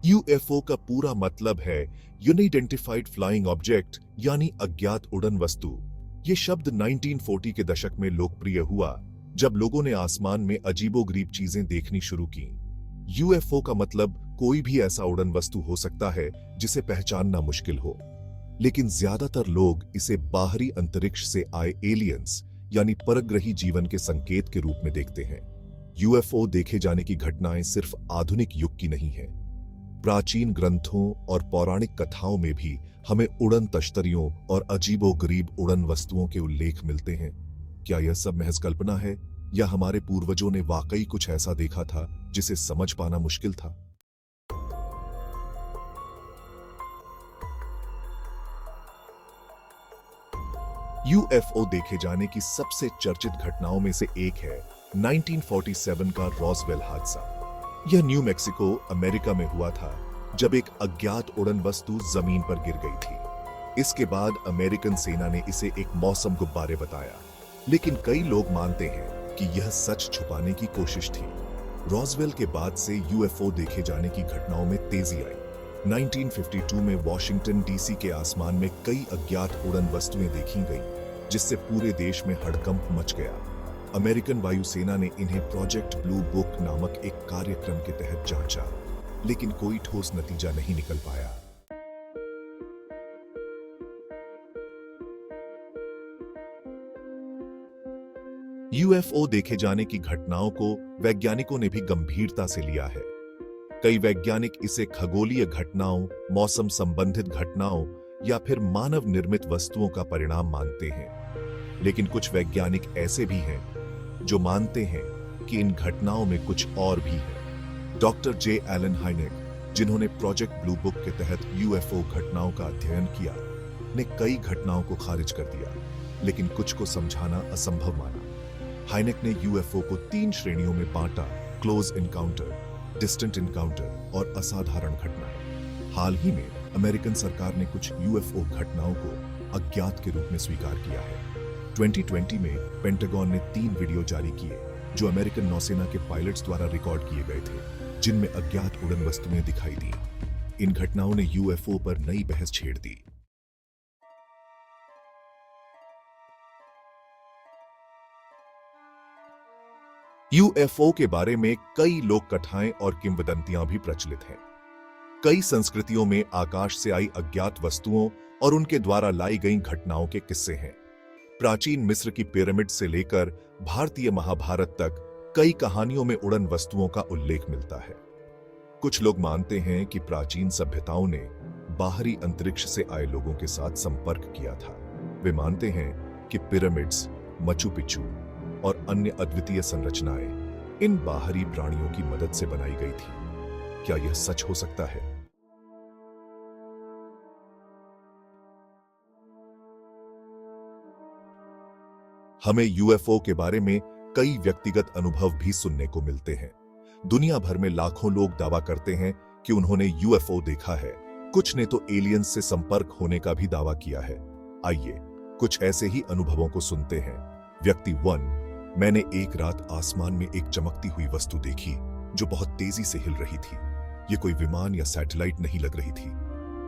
UFO का पूरा मतलब है यूनिडेंटिफाइड फ्लाइंग ऑब्जेक्ट यानी अज्ञात उड़न वस्तु। ये शब्द 1940 के दशक में लोकप्रिय हुआ जब लोगों ने आसमान में अजीबोगरीब चीजें देखनी शुरू की। यूएफओ का मतलब कोई भी ऐसा उड़न वस्तु हो सकता है जिसे पहचानना मुश्किल हो, लेकिन ज्यादातर लोग इसे बाहरी अंतरिक्ष से आए एलियंस यानी परग्रही जीवन के संकेत के रूप में देखते हैं। यूएफओ देखे जाने की घटनाएं सिर्फ आधुनिक युग की नहीं है। प्राचीन ग्रंथों और पौराणिक कथाओं में भी हमें उड़न तश्तरियों और अजीबोगरीब उड़न वस्तुओं के उल्लेख मिलते हैं। क्या यह सब महज कल्पना है या हमारे पूर्वजों ने वाकई कुछ ऐसा देखा था जिसे समझ पाना मुश्किल था? यूएफओ देखे जाने की सबसे चर्चित घटनाओं में से एक है 1947 का रॉसवेल हादसा। यह न्यू मैक्सिको, अमेरिका में हुआ था जब एक अज्ञात उड़न वस्तु जमीन पर गिर गई थी। इसके बाद अमेरिकन सेना ने इसे एक मौसम गुब्बारे बताया, लेकिन कई लोग मानते हैं कि यह सच छुपाने की कोशिश थी। रॉसवेल के बाद से यूएफओ देखे जाने की घटनाओं में तेजी आई। 1952 में वॉशिंगटन डीसी के आसमान में कई अज्ञात उड़न वस्तुएं देखी गईं, जिससे पूरे देश में हड़कंप मच गया। अमेरिकन वायुसेना ने इन्हें प्रोजेक्ट ब्लू बुक नामक एक कार्यक्रम के तहत जांचा, लेकिन कोई ठोस नतीजा नहीं निकल पाया। यूएफओ देखे जाने की घटनाओं को वैज्ञानिकों ने भी गंभीरता से लिया है। कई वैज्ञानिक इसे खगोलीय घटनाओं, मौसम संबंधित घटनाओं या फिर मानव निर्मित वस्तुओं का परिणाम मानते हैं। लेकिन कुछ वैज्ञानिक ऐसे भी हैं जो मानते हैं कि इन घटनाओं में कुछ और भी है। डॉक्टर जे एलन हाइनेक, जिन्होंने प्रोजेक्ट ब्लू बुक के तहत यूएफओ घटनाओं का अध्ययन किया, ने कई घटनाओं को खारिज कर दिया, लेकिन कुछ को समझाना असंभव माना। हाइनेक ने यूएफओ को 3 श्रेणियों में बांटा: क्लोज इनकाउंटर, डिस्टेंट इनकाउंटर और असाधारण घटना। हाल ही में अमेरिकन सरकार ने कुछ यूएफओ घटनाओं को अज्ञात के रूप में स्वीकार किया है। 2020 में पेंटागन ने 3 वीडियो जारी किए जो अमेरिकन नौसेना के पायलट्स द्वारा रिकॉर्ड किए गए थे, जिनमें अज्ञात उड़न वस्तुएं दिखाई दी। इन घटनाओं ने यूएफओ पर नई बहस छेड़ दी। यूएफओ के बारे में कई लोक कथाएं और किंवदंतियां भी प्रचलित हैं। कई संस्कृतियों में आकाश से आई अज्ञात वस्तुओं और उनके द्वारा लाई गई घटनाओं के किस्से हैं। प्राचीन मिस्र की पिरामिड से लेकर भारतीय महाभारत तक कई कहानियों में उड़न वस्तुओं का उल्लेख मिलता है। कुछ लोग मानते हैं कि प्राचीन सभ्यताओं ने बाहरी अंतरिक्ष से आए लोगों के साथ संपर्क किया था। वे मानते हैं कि पिरामिड्स, माचू पिच्चू और अन्य अद्वितीय संरचनाएं इन बाहरी प्राणियों की मदद से बनाई गई थी। क्या यह सच हो सकता है? हमें यूएफओ के बारे में कई व्यक्तिगत अनुभव भी सुनने को मिलते हैं। दुनिया भर में लाखों लोग दावा करते हैं कि उन्होंने यूएफओ देखा है। कुछ ने तो एलियंस से संपर्क होने का भी दावा किया है। आइए कुछ ऐसे ही अनुभवों को सुनते हैं। व्यक्ति 1: मैंने एक रात आसमान में एक चमकती हुई वस्तु देखी जो बहुत तेजी से हिल रही थी। ये कोई विमान या सैटेलाइट नहीं लग रही थी।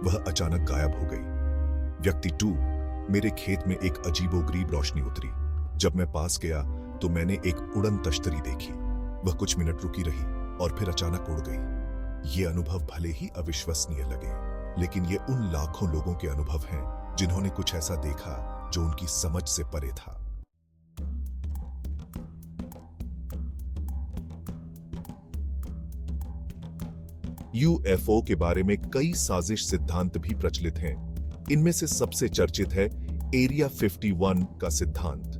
वह अचानक गायब हो गई। व्यक्ति 2: मेरे खेत में एक अजीबोगरीब रोशनी उतरी। जब मैं पास गया तो मैंने एक उड़न तश्तरी देखी। वह कुछ मिनट रुकी रही और फिर अचानक उड़ गई। ये अनुभव भले ही अविश्वसनीय लगे, लेकिन ये उन लाखों लोगों के अनुभव हैं जिन्होंने कुछ ऐसा देखा जो उनकी समझ से परे था। यूएफओ के बारे में कई साजिश सिद्धांत भी प्रचलित हैं। इनमें से सबसे चर्चित है एरिया 51 का सिद्धांत।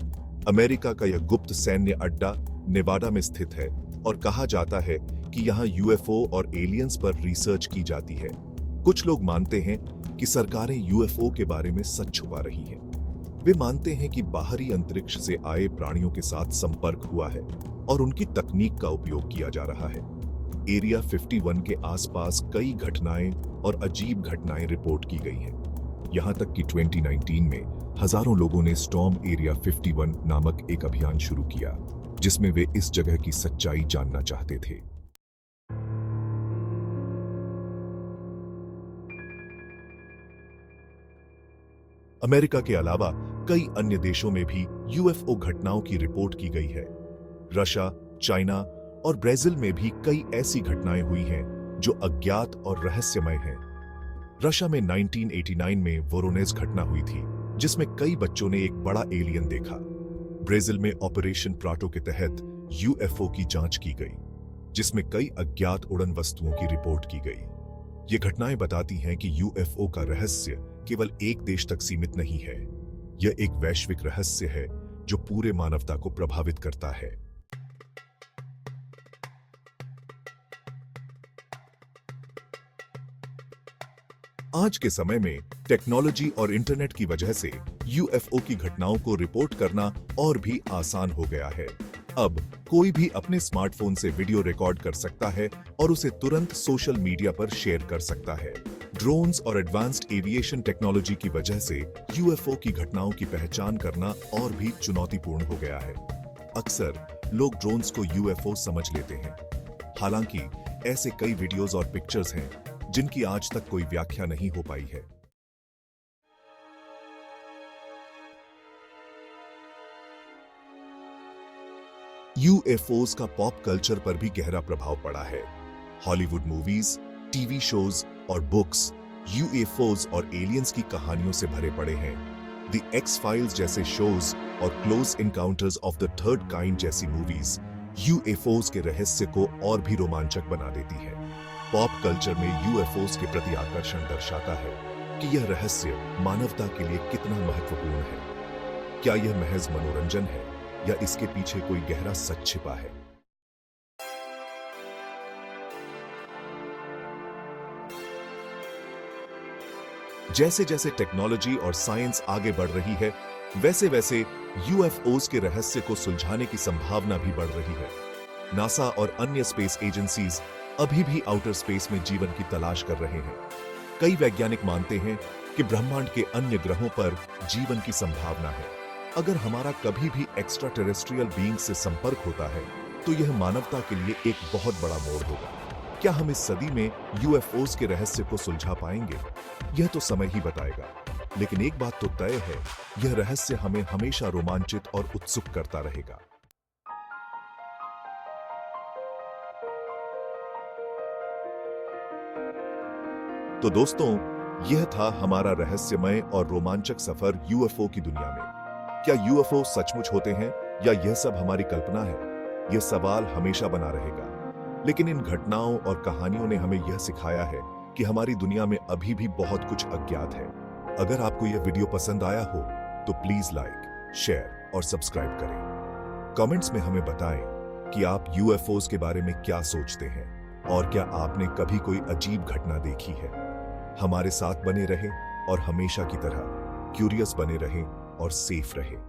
अमेरिका का यह गुप्त सैन्य अड्डा नेवाडा में स्थित है और कहा जाता है कि यहां यूएफओ और एलियंस पर रिसर्च की जाती है। कुछ लोग मानते हैं कि सरकारें यूएफओ के बारे में सच छुपा रही हैं। वे मानते हैं कि बाहरी अंतरिक्ष से आए प्राणियों के साथ संपर्क हुआ है और उनकी तकनीक का उपयोग किया जा रहा है। एरिया 51 के आसपास कई घटनाएं और अजीब घटनाएं रिपोर्ट की गई हैं। यहां तक कि 2019 में हजारों लोगों ने स्टॉर्म एरिया 51 नामक एक अभियान शुरू किया, जिसमें वे इस जगह की सच्चाई जानना चाहते थे। अमेरिका के अलावा कई अन्य देशों में भी यूएफओ घटनाओं की रिपोर्ट की गई है। रशिया, चाइना और ब्राजील में भी कई ऐसी घटनाएं हुई हैं जो अज्ञात और रहस्यमय हैं। रशिया में 1989 में वोरोनेज घटना हुई थी, जिसमें कई बच्चों ने एक बड़ा एलियन देखा। ब्राजील में ऑपरेशन प्राटो के तहत यूएफओ की जांच की गई, जिसमें कई अज्ञात उड़न वस्तुओं की रिपोर्ट की गई। ये घटनाएं बताती हैं कि यूएफओ का रहस्य केवल एक देश तक सीमित नहीं है। यह एक वैश्विक रहस्य है जो पूरे मानवता को प्रभावित करता है। आज के समय में टेक्नोलॉजी और इंटरनेट की वजह से यूएफओ की घटनाओं को रिपोर्ट करना और भी आसान हो गया है। अब कोई भी अपने स्मार्टफोन से वीडियो रिकॉर्ड कर सकता है और उसे तुरंत सोशल मीडिया पर शेयर कर सकता है। ड्रोन्स और एडवांस्ड एविएशन टेक्नोलॉजी की वजह से यूएफओ की घटनाओं की पहचान करना और भी चुनौतीपूर्ण हो गया है। अक्सर लोग ड्रोन्स को यूएफओ समझ लेते हैं। हालांकि ऐसे कई वीडियोस और पिक्चर्स हैं जिनकी आज तक कोई व्याख्या नहीं हो पाई है। यूएफओस का पॉप कल्चर पर भी गहरा प्रभाव पड़ा है। हॉलीवुड मूवीज, टीवी शोज और बुक्स यूएफओस और एलियंस की कहानियों से भरे पड़े हैं। द एक्स फाइल्स जैसे शोज और close encounters of the third kind जैसी मूवीज यूएफओस के रहस्य को और भी रोमांचक बना देती है। पॉप कल्चर में यूएफओस के प्रति आकर्षण दर्शाता है कि यह रहस्य मानवता के लिए कितना महत्वपूर्ण है। क्या यह महज मनोरंजन है या इसके पीछे कोई गहरा सच छिपा है? जैसे जैसे टेक्नोलॉजी और साइंस आगे बढ़ रही है, वैसे वैसे यूएफओस के रहस्य को सुलझाने की संभावना भी बढ़ रही है। नासा और अन्य स्पेस एजेंसीज अभी भी आउटर स्पेस में जीवन की तलाश कर रहे हैं। कई वैज्ञानिक मानते हैं कि ब्रह्मांड के अन्य ग्रहों पर जीवन की संभावना है। अगर हमारा कभी भी एक्स्ट्रा टेरेस्ट्रियल बीइंग से संपर्क होता है, तो यह मानवता के लिए एक बहुत बड़ा मोड़ होगा। क्या हम इस सदी में यूएफओस के रहस्य को सुलझा पाएंगे? यह तो समय ही बताएगा। लेकिन एक बात तो तय है, यह रहस्य हमें हमेशा रोमांचित और उत्सुक करता रहेगा। तो दोस्तों, यह था हमारा रहस्यमय और रोमांचक सफर यूएफओ की दुनिया में। क्या यूएफओ सचमुच होते हैं या यह सब हमारी कल्पना है? यह सवाल हमेशा बना रहेगा। लेकिन इन घटनाओं और कहानियों ने हमें यह सिखाया है कि हमारी दुनिया में अभी भी बहुत कुछ अज्ञात है। अगर आपको यह वीडियो पसंद आया हो तो प्लीज लाइक, शेयर और सब्सक्राइब करें। कमेंट्स में हमें बताएं कि आप यूएफओस के बारे में क्या सोचते हैं और क्या आपने कभी कोई अजीब घटना देखी है। हमारे साथ बने रहें और हमेशा की तरह क्यूरियस बने रहें और सेफ रहें।